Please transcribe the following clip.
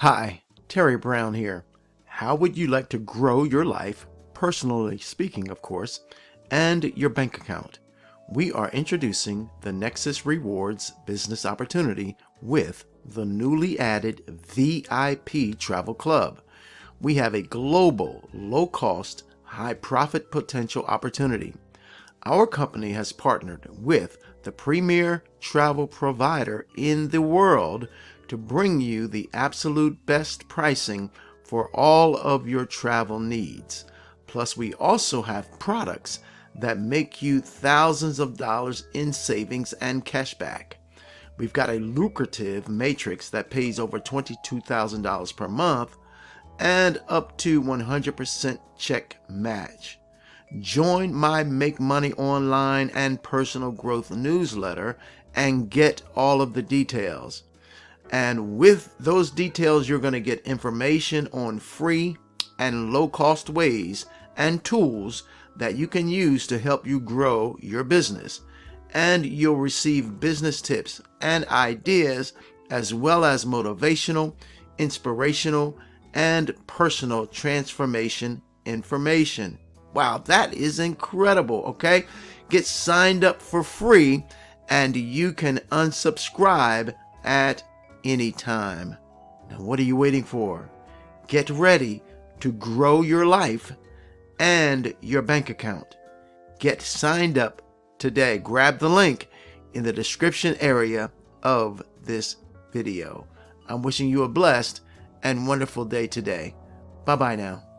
Hi, Terry Brown here. How would you like to grow your life, personally speaking, of course, and your bank account? We are introducing the Nexus Rewards Business Opportunity with the newly added VIP Travel Club. We have a global, low-cost, high-profit potential opportunity. Our company has partnered with the premier travel provider in the world to bring you the absolute best pricing for all of your travel needs. Plus, we also have products that make you thousands of dollars in savings and cashback. We've got a lucrative matrix that pays over $22,000 per month and up to 100% check match. Join my Make Money Online and Personal Growth newsletter and get all of the details. And with those details, you're going to get information on free and low-cost ways and tools that you can use to help you grow your business. And you'll receive business tips and ideas, as well as motivational, inspirational, and personal transformation information. Wow, that is incredible, okay? Get signed up for free and you can unsubscribe at any time. Now, what are you waiting for? Get ready to grow your life and your bank account. Get signed up today. Grab the link in the description area of this video. I'm wishing you a blessed and wonderful day today. Bye-bye now.